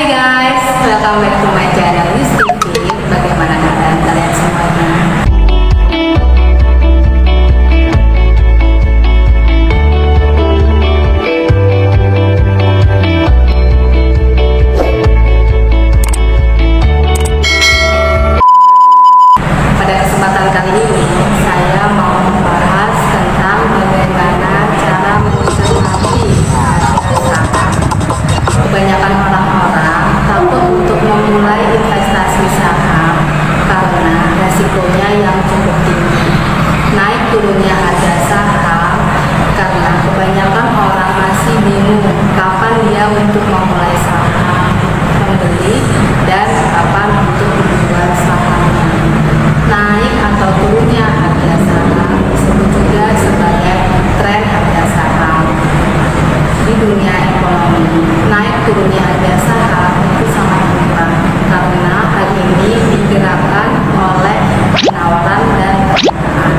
Hai guys, welcome back to my channel Yus TV. Bagaimana keadaan kalian semuanya? Pada kesempatan kali ini, saya mau membahas tentang bagaimana cara mencermati harga saham. Kebanyakan orang-orang takut untuk memulai investasi saham karena resikonya yang cukup tinggi. Naik turunnya harga saham karena kebanyakan orang masih bingung kapan dia untuk memulai saham, membeli, dan kapan untuk menjual sahamnya. Naik atau turunnya harga saham disebut juga sebagai tren harga saham. Di dunia ekonomi, naik turunnya harga saham itu sangat mudah karena hal ini digerakkan oleh penawaran dan permintaan.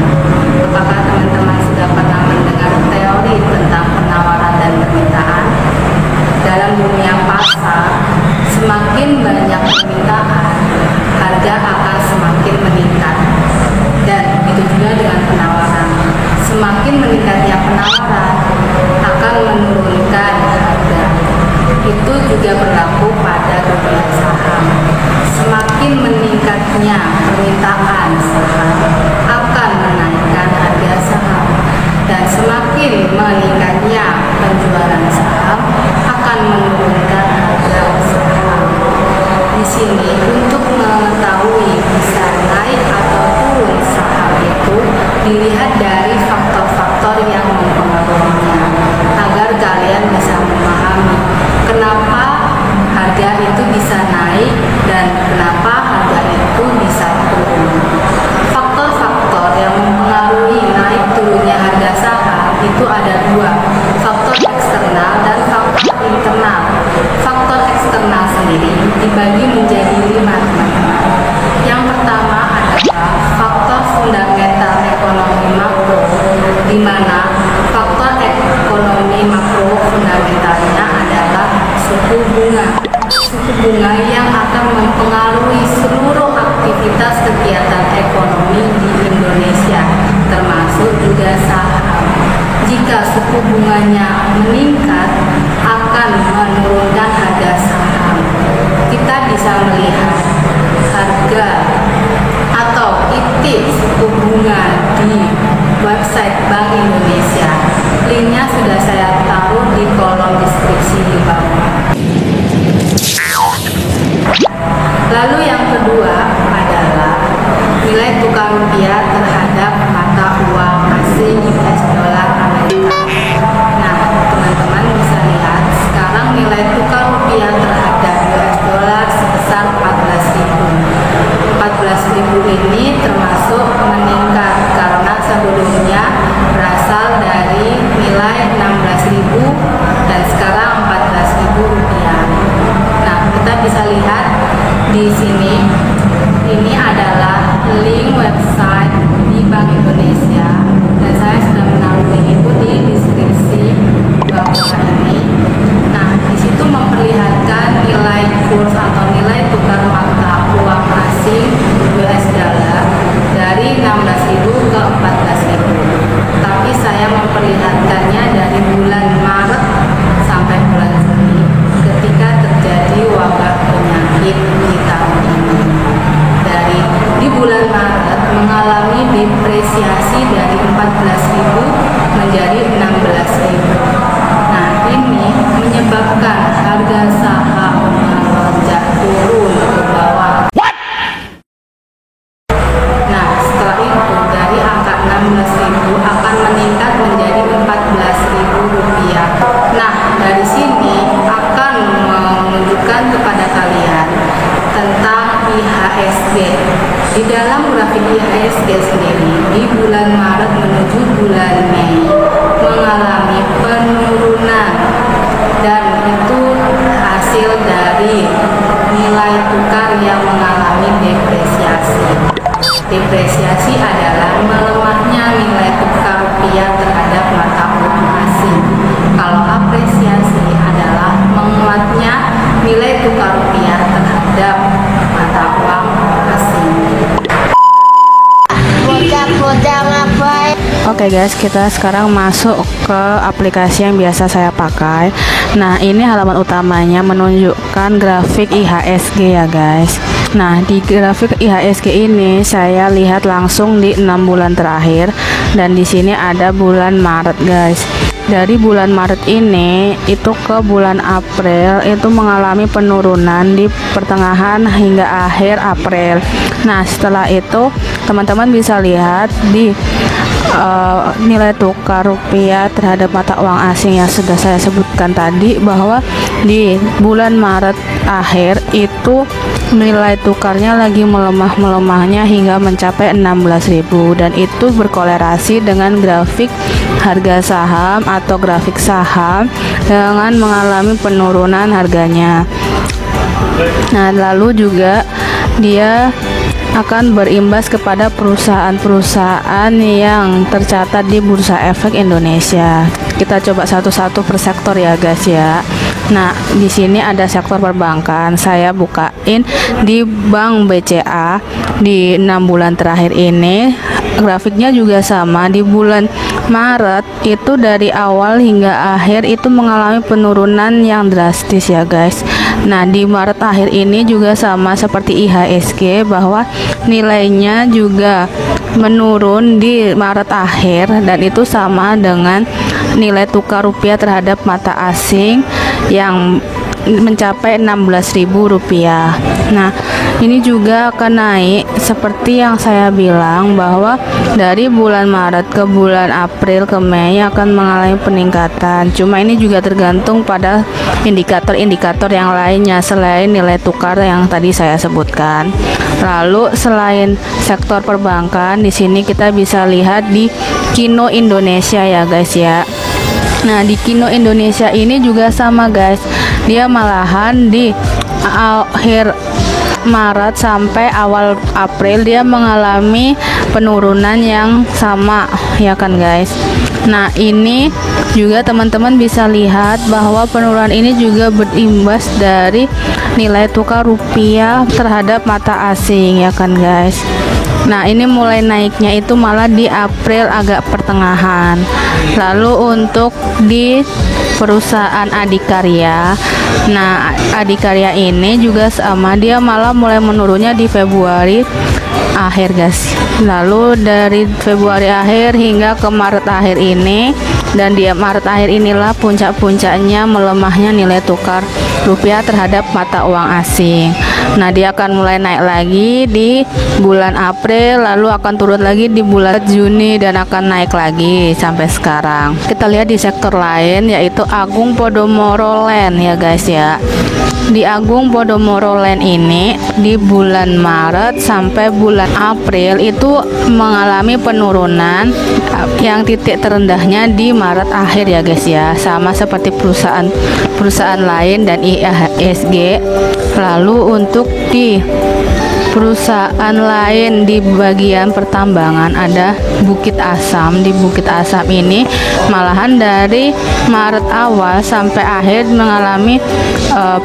Apakah teman-teman sudah pernah mendengar teori tentang penawaran dan permintaan? Dalam dunia pasar, semakin banyak permintaan, harga akan semakin meningkat. Dan begitu juga dengan penawaran. Semakin meningkatnya penawaran akan menurunkan harga. Itu juga berlaku pada dunia saham. Semakin meningkatnya permintaan saham akan menaikkan harga saham, dan semakin meningkatnya penjualan saham akan menurunkan harga saham. Di sini untuk mengetahui bisa naik atau turun saham itu dilihat dari faktor-faktor yang mempengaruhinya agar kalian bisa memahami kenapa harga itu bisa naik dan kenapa harga itu bisa turun. Faktor-faktor yang mempengaruhi naik turunnya harga saham itu ada dua, faktor eksternal dan faktor internal. Faktor eksternal sendiri dibagi menjadi 5, teman-teman. Yang pertama adalah faktor fundamental ekonomi makro, di mana faktor ekonomi makro fundamentalnya adalah suku bunga. Suku bunga yang akan mempengaruhi seluruh aktivitas kegiatan ekonomi di Indonesia, termasuk juga saham. Jika suku bunganya meningkat, akan menurunkan harga saham. Kita bisa melihat harga atau itip suku bunga di website Bank Indonesia. Linknya sudah saya taruh di kolom deskripsi di bawah. Lalu yang kedua adalah nilai tukar rupiah terhadap mata uang asing US dollar Amerika. Nah, teman-teman bisa lihat sekarang nilai tukar rupiah terhadap US dollar sebesar 14.000. 14.000 ini termasuk meningkat karena sebelumnya berasal dari nilai 16.000 dan sekarang 14.000 rupiah. Nah, kita bisa lihat di sini, ini adalah link website di Bank Indonesia dan saya sudah menaruh link itu di deskripsi bawah ini. Nah, di situ memperlihatkan nilai kurs atau nilai tukar mata uang asing US dollar dari 16.000 ke 14.000. Tapi saya memperlihatkannya dari bulan Maret sampai bulan Juni ketika terjadi wabah penyakit di tahun ini. Di bulan Maret mengalami depresiasi dari 14.000 menjadi 16.000. Nah, ini menyebabkan harga saham melonjak turun ke bawah. Nah, setelah itu dari angka 16.000 akan meningkat menjadi 14.000 rupiah. Nah, dari sini akan menunjukkan kepada kalian tentang IHSG. Di dalam grafik IHSG sendiri, di bulan Maret menuju bulan Mei mengalami penurunan, dan itu hasil dari nilai tukar yang mengalami depresiasi. Depresiasi adalah melemahnya nilai tukar rupiah terhadap mata uang asing. Kalau apresiasi adalah menguatnya nilai tukar Oke guys, kita sekarang masuk ke aplikasi yang biasa saya pakai. Nah, ini halaman utamanya menunjukkan grafik IHSG ya guys. Nah, di grafik IHSG ini saya lihat langsung di 6 bulan terakhir, dan di sini ada bulan Maret guys. Dari bulan Maret ini itu ke bulan April itu mengalami penurunan di pertengahan hingga akhir April. Nah, setelah itu teman-teman bisa lihat di nilai tukar rupiah terhadap mata uang asing yang sudah saya sebutkan tadi, bahwa di bulan Maret akhir itu nilai tukarnya lagi melemah-melemahnya hingga mencapai 16.000, dan itu berkolerasi dengan grafik harga saham atau grafik saham dengan mengalami penurunan harganya. Nah, lalu juga dia akan berimbas kepada perusahaan-perusahaan yang tercatat di Bursa Efek Indonesia. Kita coba satu-satu per sektor ya guys ya. Nah, di sini ada sektor perbankan. Saya bukain di Bank BCA di 6 bulan terakhir ini. Grafiknya juga sama. Di bulan Maret itu dari awal hingga akhir itu mengalami penurunan yang drastis ya guys. Nah, di Maret akhir ini juga sama seperti IHSG, bahwa nilainya juga menurun di Maret akhir, dan itu sama dengan nilai tukar rupiah terhadap mata asing yang mencapai 16.000 rupiah. Nah, ini juga akan naik seperti yang saya bilang, bahwa dari bulan Maret ke bulan April ke Mei akan mengalami peningkatan. Cuma ini juga tergantung pada indikator-indikator yang lainnya selain nilai tukar yang tadi saya sebutkan. Lalu selain sektor perbankan, di sini kita bisa lihat di Kino Indonesia ya guys ya. Nah, di Kino Indonesia ini juga sama guys. Dia malahan di akhir Maret sampai awal April dia mengalami penurunan yang sama ya kan guys. Nah, ini juga teman-teman bisa lihat bahwa penurunan ini juga berimbas dari nilai tukar rupiah terhadap mata asing ya kan guys. Nah, ini mulai naiknya itu malah di April agak pertengahan. Lalu untuk di perusahaan Adikarya, nah Adikarya ini juga sama, dia malah mulai menurunnya di Februari akhir guys. Lalu dari Februari akhir hingga ke Maret akhir ini, dan di Maret akhir inilah puncak-puncaknya melemahnya nilai tukar rupiah terhadap mata uang asing. Nah, dia akan mulai naik lagi di bulan April, lalu akan turun lagi di bulan Juni, dan akan naik lagi sampai sekarang. Kita lihat di sektor lain, yaitu Agung Podomoro Land ya guys ya. Di Agung Podomoro Land ini di bulan Maret sampai bulan April itu mengalami penurunan yang titik terendahnya di Maret akhir ya guys ya, sama seperti perusahaan lain dan IHSG. Lalu untuk di perusahaan lain di bagian pertambangan ada Bukit Asam. Di Bukit Asam ini malahan dari Maret awal sampai akhir mengalami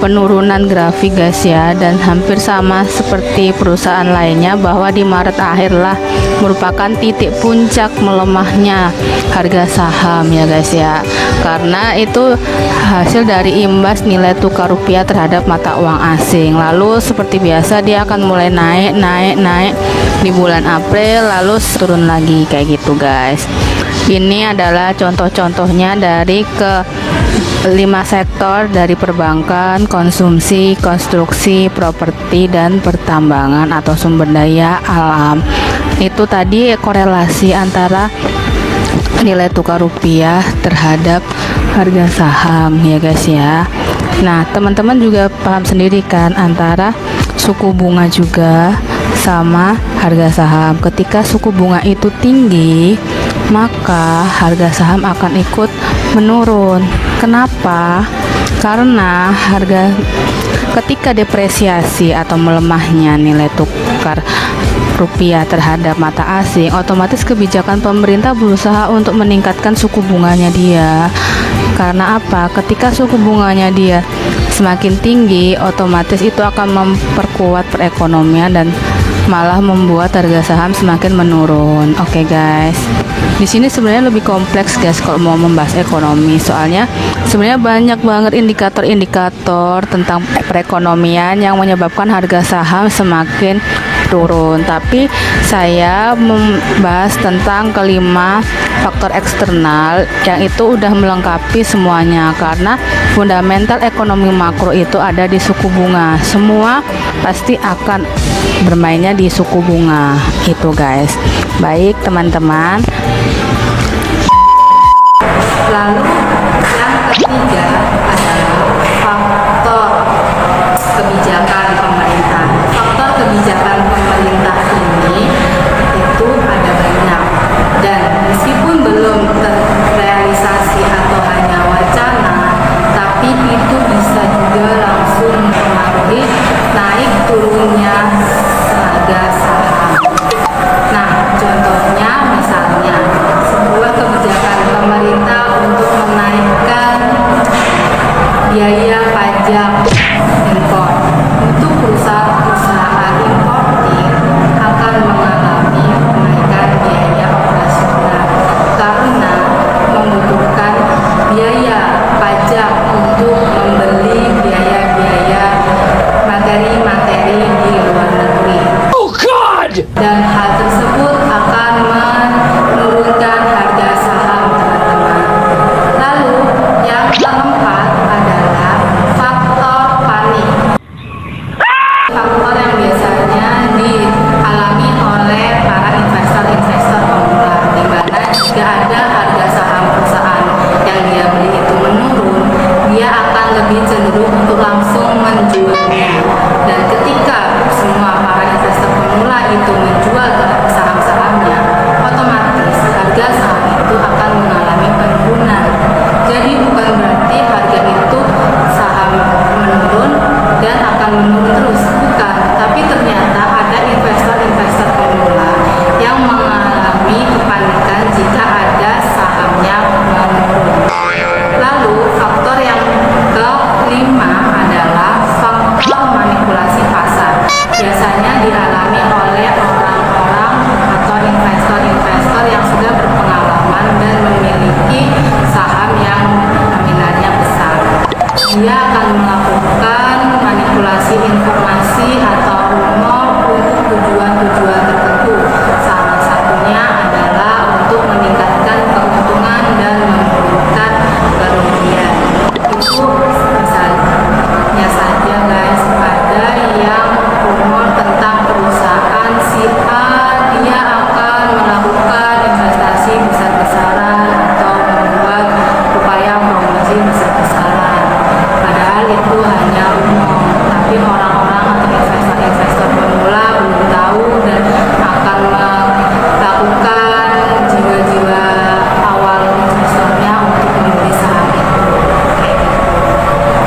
penurunan grafik guys ya, dan hampir sama seperti perusahaan lainnya, bahwa di Maret akhirlah merupakan titik puncak melemahnya harga saham ya guys ya, karena itu hasil dari imbas nilai tukar rupiah terhadap mata uang asing. Lalu seperti biasa dia akan mulai naik di bulan April, lalu turun lagi kayak gitu guys. Ini adalah contoh-contohnya dari ke 5 sektor, dari perbankan, konsumsi, konstruksi, properti, dan pertambangan atau sumber daya alam. Itu tadi korelasi antara nilai tukar rupiah terhadap harga saham ya guys ya. Nah, teman-teman juga paham sendiri kan antara suku bunga juga sama harga saham. Ketika suku bunga itu tinggi, maka harga saham akan ikut menurun. Kenapa? Karena ketika depresiasi atau melemahnya nilai tukar rupiah terhadap mata asing, otomatis kebijakan pemerintah berusaha untuk meningkatkan suku bunganya dia. Karena apa? Ketika suku bunganya dia semakin tinggi, otomatis itu akan memperkuat perekonomian dan malah membuat harga saham semakin menurun. Oke guys, di sini sebenarnya lebih kompleks guys kalau mau membahas ekonomi, soalnya sebenarnya banyak banget indikator-indikator tentang perekonomian yang menyebabkan harga saham semakin turun. Tapi saya membahas tentang kelima faktor eksternal yang itu udah melengkapi semuanya, karena fundamental ekonomi makro itu ada di suku bunga. Semua pasti akan bermainnya di suku bunga itu guys. Baik teman-teman, Lalu yang ketiga adalah faktor kebijakan pemerintah. Faktor kebijakan pemerintah ini itu ada banyak, dan meskipun belum terrealisasi atau hanya wacana, tapi itu bisa juga langsung mempengaruhi naik turunnya harga saham. Nah, contohnya misalnya sebuah kebijakan pemerintah untuk menaikkan biaya pajak impor untuk perusahaan importir akan mengalami kenaikan biaya operasional karena membutuhkan biaya pajak untuk membeli biaya-biaya materi-materi di luar negeri. Dan hal tersebut akan menurunkan harga saham teman-teman. Lalu yang keempat adalah faktor panik. Faktor yang biasanya dialami oleh para investor-investor pemula, di mana jika ada harga saham perusahaan yang dia beli itu menurun, dia akan lebih cenderung untuk langsung menjualnya. Dan ketika semua para investor pemula itu menjual saham-sahamnya, otomatis harga saham itu akan mengalami penurunan. Jadi bukan berarti harga itu saham menurun dan akan menurun terus, bukan. Tapi ternyata ada investor-investor pemula yang mengalami kepanikan jika ada sahamnya menurun. Lalu faktor yang kelima adalah faktor manipulasi pasar. Biasanya dialami oleh orang-orang atau investor-investor yang sudah berpengalaman dan memiliki saham yang nominalnya besar. Dia akan melakukan manipulasi informasi atau rumor untuk tujuan-tujuan tertentu. Salah satunya adalah untuk meningkatkan keuntungan dan menurunkan kerugian. Itu misalnya saja guys, ada yang rumor tentang perusahaan si A, dia akan melakukan investasi besar-besaran atau membuat upaya promosi besar-besaran. Padahal itu hanya rumor, tapi orang-orang atau investor-investor pemula belum tahu dan akan melakukan jiwa-jiwa awal investornya untuk membeli saham itu. Kayak gitu.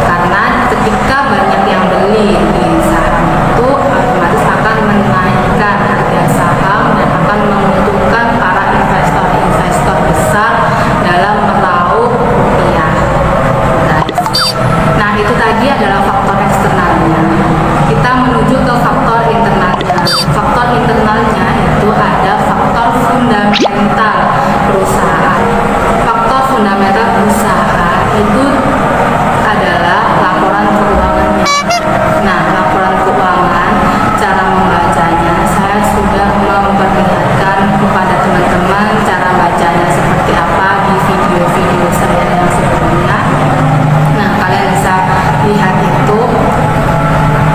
Karena ketika banyak yang beli di saham itu, otomatis akan menaikkan harga saham dan akan menguntungkan para investor-investor besar dalam meraup rupiah. Guys. Nah, itu tadi adalah faktor eksternalnya. Kita menuju ke faktor internalnya. Faktor internalnya itu ada faktor fundamental perusahaan. Faktor fundamental perusahaan itu adalah laporan keuangannya. Nah, laporan keuangan, cara membacanya, saya sudah memperlihatkan kepada teman-teman cara bacanya seperti apa di video-video saya yang sebelumnya. Nah, kalian bisa lihat itu.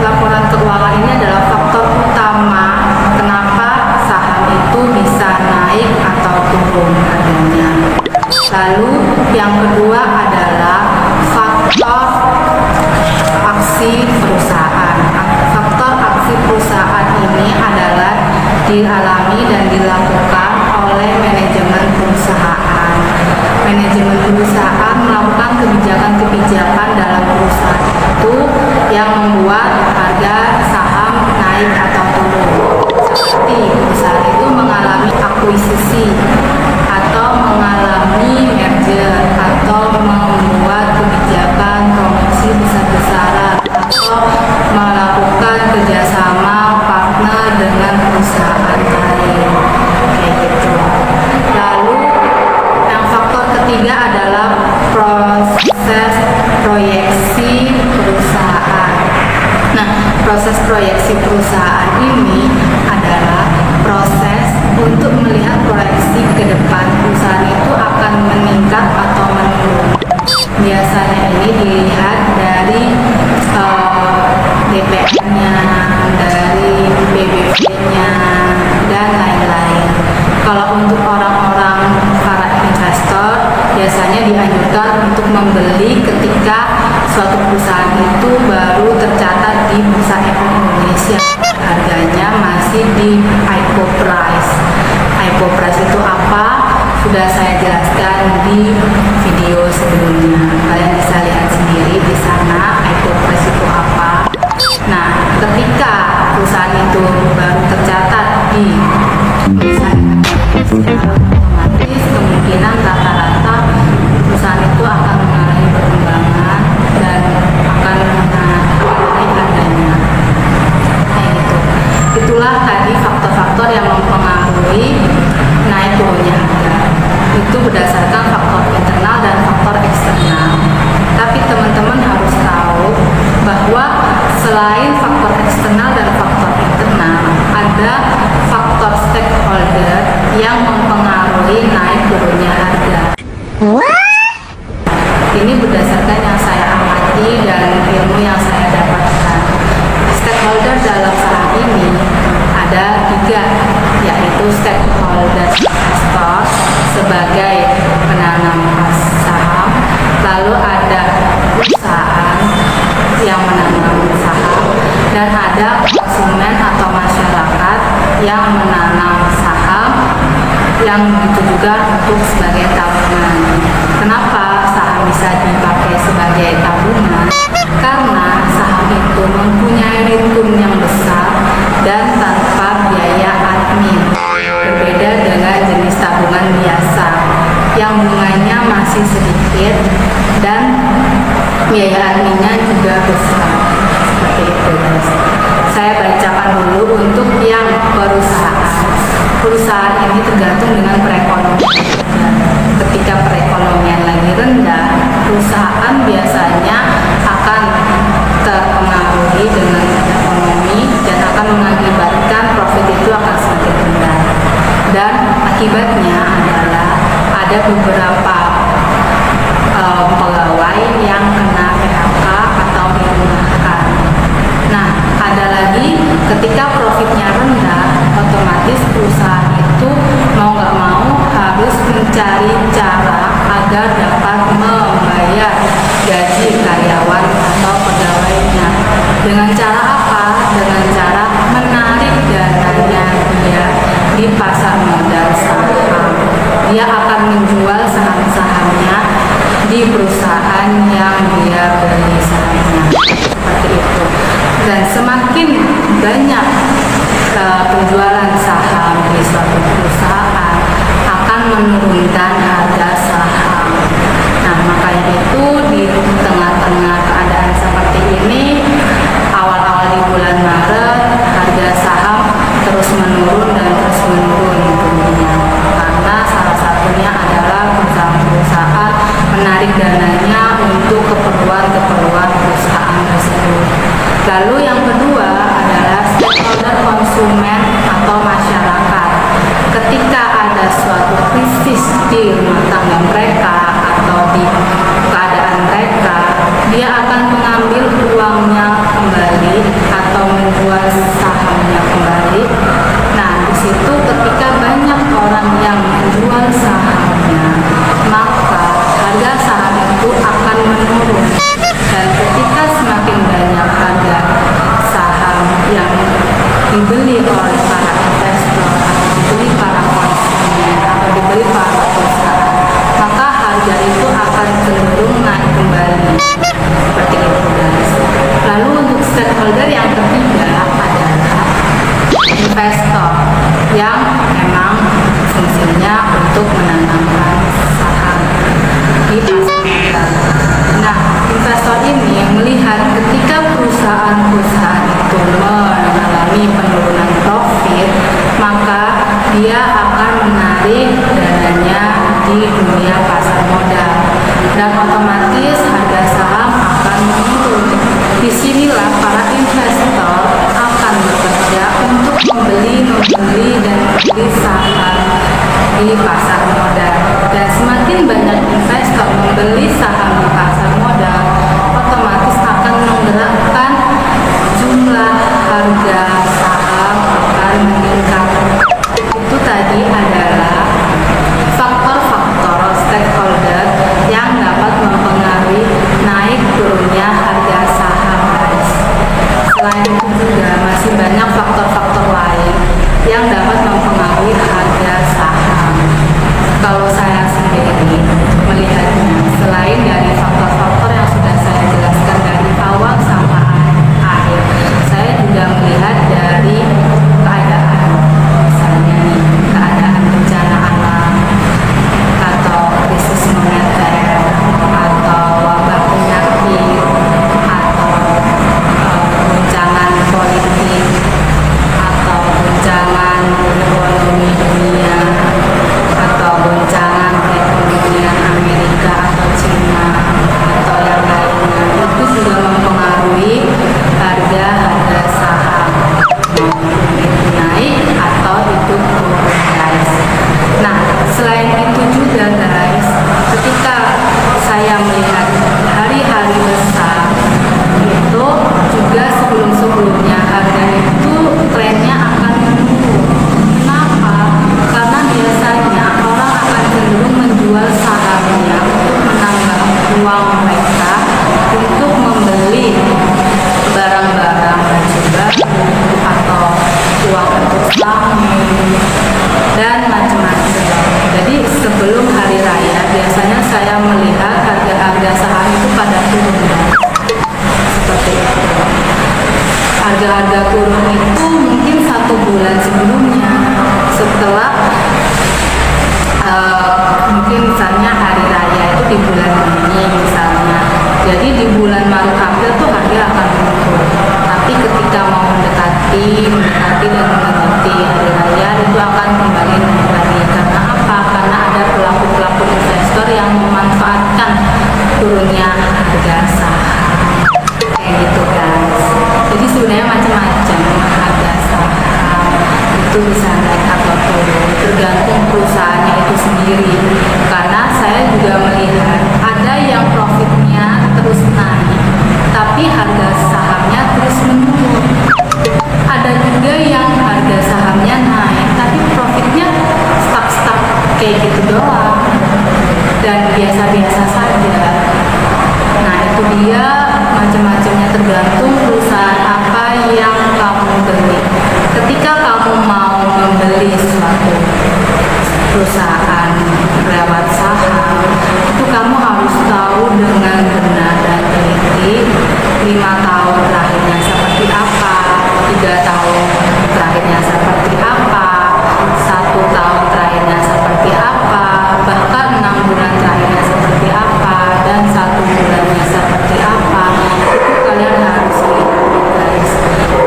Laporan keuangan ini adalah faktor utama kenapa saham itu bisa naik atau turun harganya. Lalu yang kedua adalah faktor aksi perusahaan. Faktor aksi perusahaan ini adalah dialami dan dilakukan oleh manajemen perusahaan. Manajemen perusahaan melakukan kebijakan-kebijakan dalam perusahaan itu yang membuat harga saham naik atau turun. Seperti perusahaan itu mengalami akuisisi atau mengalami merger atau membuat kebijakan promosi besar-besaran atau melakukan kerjasama partner dengan perusahaan lain, kayak gitu. Lalu yang faktor ketiga adalah proses proyeksi perusahaan. Nah, proses proyeksi perusahaan ini adalah proses untuk melihat proyeksi ke depan perusahaan itu akan meningkat atau menurun. Biasanya ini dilihat dari DPR-nya, dari BBP-nya, dan lain-lain. Kalau untuk orang-orang para investor, biasanya dianjurkan untuk membeli ketika suatu perusahaan itu baru tercatat di Bursa Efek Indonesia. Harganya masih di IPO price. IPO price itu apa? Sudah saya jelaskan di video sebelumnya. Kalian bisa lihat sendiri di sana IPO price itu apa. Nah, ketika perusahaan itu baru tercatat di Bursa Efek Indonesia, otomatis kemungkinan rata-rata perusahaan itu akan mengalami perkembangan dan akan naik harganya. Kayak gitu. Itulah tadi faktor-faktor yang mempengaruhi naik turunnya harga. Itu berdasarkan faktor internal dan faktor eksternal. Tapi teman-teman harus tahu bahwa selain faktor eksternal dan faktor internal, ada faktor stakeholder yang mempengaruhi naik turunnya harga. Ini berdasarkan yang saya amati dan ilmu yang saya dapatkan. Stakeholder dalam saham ini ada 3, yaitu stakeholder investor sebagai penanam saham, lalu ada perusahaan yang menanam saham, dan ada konsumen atau masyarakat yang menanam saham, yang itu juga untuk sebagai tabungan. Kenapa saham bisa dipakai sebagai tabungan? Karena saham itu mempunyai return yang besar dan tanpa biaya admin, berbeda dengan jenis tabungan biasa yang bunganya masih sedikit dan biaya adminnya juga besar. Seperti itu, guys. Saya bacakan dulu untuk yang perusahaan. Perusahaan ini tergantung dengan perekonomian. Ketika perekonomian lagi rendah, perusahaan biasanya akan terpengaruhi dengan ekonomi dan akan mengakibatkan profit itu akan semakin rendah. Dan akibatnya adalah ada beberapa pegawai yang kena PHK atau dirumahkan. Nah, ada lagi ketika profitnya rendah, otomatis perusahaan itu mau nggak mau harus mencari cara agar dapat membayar gaji karyawan atau pegawainya. Dengan cara apa? Dengan cara menarik dananya dia di pasar modal saham. Dia akan menjual saham-sahamnya di perusahaan yang dia beli sahamnya. Seperti itu. Dan semakin banyak penjualan saham di suatu perusahaan akan menurunkan harga saham. Nah, makanya itu di tengah-tengah keadaan seperti ini, awal-awal di bulan Maret, harga saham terus menurun dan terus menurun tentunya. Karena salah satunya adalah perusahaan-perusahaan menarik dananya untuk keperluan-keperluan perusahaan tersebut. Lalu yang kedua adalah stakeholder konsumen atau masyarakat. Ketika ada suatu krisis di rumah tangga mereka atau di keadaan mereka, dia akan mengambil uangnya kembali atau menjual sahamnya kembali. Nah, di situ ketika banyak orang yang menjual sahamnya, maka harga saham itu akan menurun. Dan ketika semakin banyak harga saham yang dibeli oleh para investor atau dibeli para konsumen atau dibeli para perusahaan, maka harga itu akan cenderung naik kembali. Seperti itu, guys. Lalu untuk stakeholder yang ketiga adalah investor yang memang fungsinya untuk menanamkan saham di pasar modal. Nah, investor ini melihat ketika perusahaan-perusahaan itu mengalami penurunan profit dia akan menarik dananya di dunia pasar modal dan otomatis harga saham akan menurun. Disinilah para investor akan bekerja untuk membeli dan membeli saham di pasar modal, dan semakin banyak investor membeli saham di pasar modal, otomatis akan menggerakkan jumlah harga saham akan meningkat. Itu tadi adalah faktor-faktor stakeholder yang dapat mempengaruhi naik turunnya harga saham, guys. Selain itu juga masih banyak faktor-faktor lain yang dapat mempengaruhi harga saham. Kalau saya sendiri melihatnya, selain dari faktor-faktor yang sudah saya jelaskan dari awal sampai akhir, saya juga melihat dari keadaan, misalnya nih, keadaan bencana alam atau krisis moneter atau wabah penyakit atau guncangan politik atau guncangan ekonomi dunia atau goncangan perekonomian Amerika atau Cina atau yang lainnya, itu juga mempengaruhi harga saham, itu naik atau itu turun, guys. Nah, selain itu juga, guys, ketika saya melihat hari-hari besar itu juga sebelumnya harga itu trennya akan menurun. Kenapa? Karena biasanya orang akan cenderung menjual sahamnya untuk menambah uang mereka untuk membeli barang-barang baju baru atau uang untuk saham dan macam-macam. Jadi sebelum hari raya biasanya saya melihat harga-harga saham itu pada turun, seperti itu. Harga-harga turun itu mungkin 1 bulan sebelumnya, setelah mungkin misalnya hari raya itu di bulan ini misalnya, jadi di bulan Maret April tuh harga akan turun, tapi ketika mau mendekati dan mendekati hari raya itu akan kembali naik lagi. Karena apa? Karena ada pelaku-pelaku investor yang memanfaatkan turunnya harga saham, kayak gitu, guys. Jadi sebenarnya macam-macam harga saham itu bisa naik atau turun, tergantung perusahaannya itu sendiri. Karena saya juga melihat ada yang profitnya terus naik, tapi harga sahamnya terus menurun. Ada juga yang harga sahamnya naik, tapi profitnya stuck kayak gitu doang dan biasa-biasa saja. Nah, itu dia macam-macamnya, tergantung perusahaan apa yang kamu beli. Ketika kamu mau membeli suatu perusahaan lewat saham, itu kamu harus tahu dengan benar dan teliti 5 tahun terakhirnya seperti apa, 3 tahun terakhirnya seperti apa, 1 tahun terakhirnya seperti apa, bahkan 6 bulan terakhirnya seperti apa, dan 1 bulannya seperti apa. Itu kalian harus lihat, guys,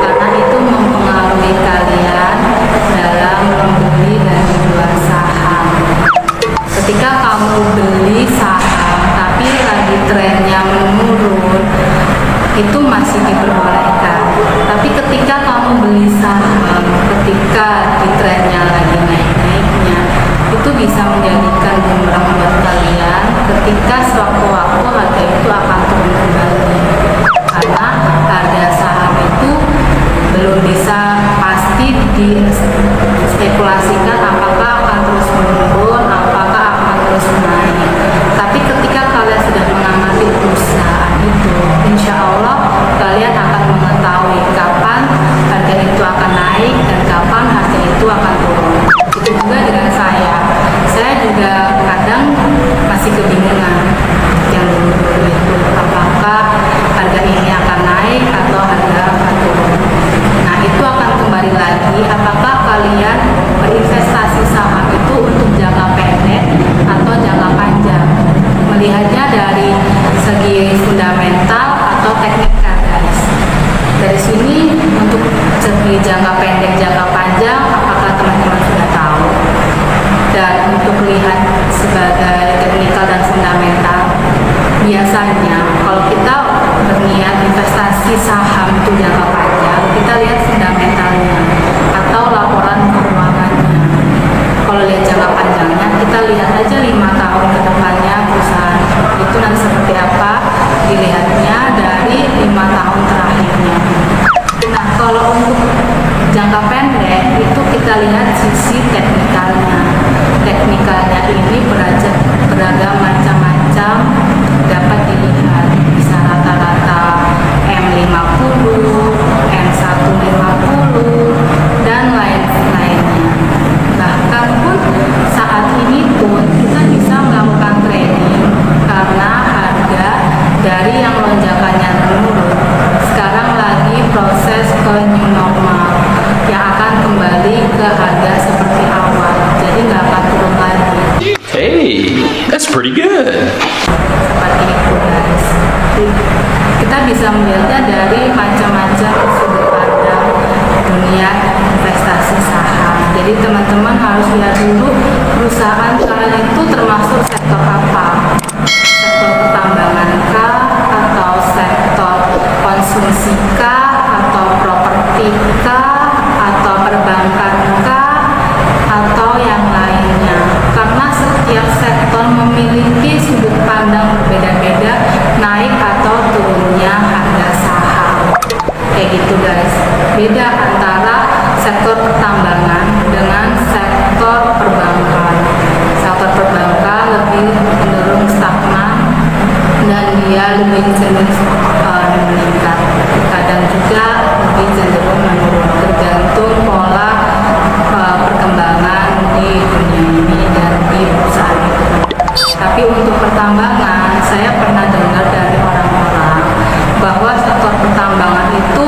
karena itu mempengaruhi kalian dalam membeli dan menjual saham. Ketika kamu beli saham tapi lagi trennya menurun, itu masih diperbolehkan. Tapi ketika kamu beli saham ketika di trennya lagi naik-naiknya, itu bisa menjadikan bumerang buat kalian ketika sewaktu-waktu harga itu akan turun kembali. Karena harga saham itu belum bisa pasti dispekulasikan apakah akan terus menurun, apakah akan terus naik. Tapi ketika kalian sudah mengamati perusahaan itu, insya Allah kalian akan mengetahui kapan harga itu akan naik dan kapan harga itu akan turun. Itu juga dengan saya juga kadang masih kebingungan yang dulu itu, apakah harga ini akan naik atau harga akan turun. Nah, itu akan kembali lagi apakah kalian berinvestasi saham itu untuk jangka pendek atau jangka panjang, melihatnya dari segi fundamental atau teknikal, guys. Dari sini untuk segi jangka pendek, jangka panjang, apakah teman-teman sudah tahu? untuk lihat sebagai teknikal dan fundamental. Biasanya kalau kita berniat investasi saham itu jangka panjang, kita lihat fundamentalnya atau laporan keuangannya. Kalau lihat jangka panjangnya, kita lihat aja 5 tahun ke depannya perusahaan itu nanti seperti apa, dilihatnya dari 5 tahun terakhirnya. Nah, kalau untuk jangka pendek itu kita lihat sisi teknikalnya. Teknikalnya ini beragam macam-macam, dapat dilihat bisa rata-rata M50, M150 dan lain-lainnya. Bahkan pun saat ini pun kita bisa melakukan trading karena harga dari yang lonjakannya menurun sekarang lagi proses ke new normal yang akan kembali ke harga seperti awal, jadi nggak akan turun lagi. Hey, that's pretty good. Seperti itu guys. Kita bisa melihatnya dari macam-macam sudut pandang dunia investasi saham. Jadi teman-teman harus lihat dulu perusahaan kalian itu termasuk sektor apa. Sektor pertambangan kah, atau sektor konsumsi kah, atau properti kah, atau perbankan kah, atau yang lainnya. Karena setiap sektor memiliki sudut pandang berbeda-beda naik atau turunnya harga saham. Kayak gitu guys. Beda antara sektor pertambangan dengan sektor perbankan. Sektor perbankan lebih cenderung stagnan dan dia lebih cenderung meningkat. Kadang juga lebih cenderung menurun, tergantung pola perkembangan di dunia ini dan di perusahaan itu. Tapi untuk pertambangan, saya pernah dengar dari orang-orang bahwa sektor pertambangan itu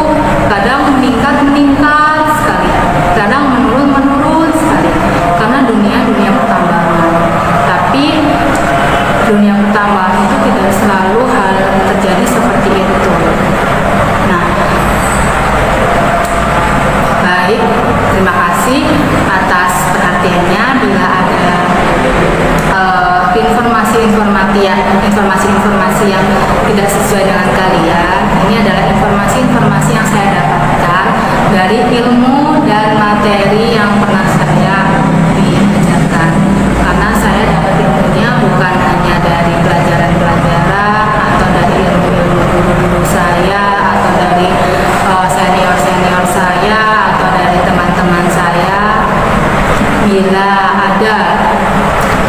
kadang meningkat sekali, kadang menurun sekali, karena dunia pertambangan. Tapi dunia pertambangan itu tidak selalu hal terjadi seperti itu. Nah, baik, terima kasih atas perhatiannya. Bila ada informasi yang tidak sesuai dengan kalian, ini adalah informasi yang saya dapatkan dari ilmu dan materi yang pernah saya diajarkan. Karena saya dapat ilmunya bukan hanya dari pelajaran-pelajaran atau dari ilmu-ilmu guru-guru saya atau dari senior-senior saya atau dari teman-teman saya. Bila ada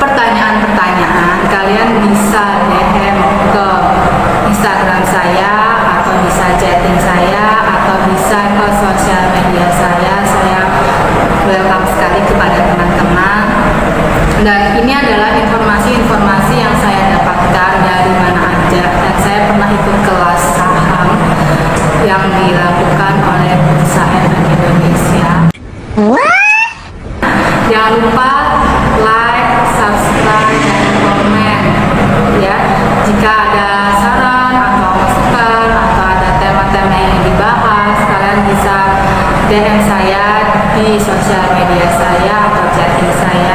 pertanyaan-pertanyaan, kalian bisa DM ke Instagram saya atau bisa chatting saya atau bisa ke sosial media saya. Saya welcome sekali kepada teman-teman. Dan ini adalah informasi-informasi yang saya dapatkan dari mana aja, dan saya pernah ikut kelas saham yang dilakukan oleh Bursa Efek Indonesia. Jangan lupa like, subscribe, dan komen ya. Jika ada saran atau masukan atau ada tema-tema yang dibahas, kalian bisa DM saya di sosial media saya atau chatting saya.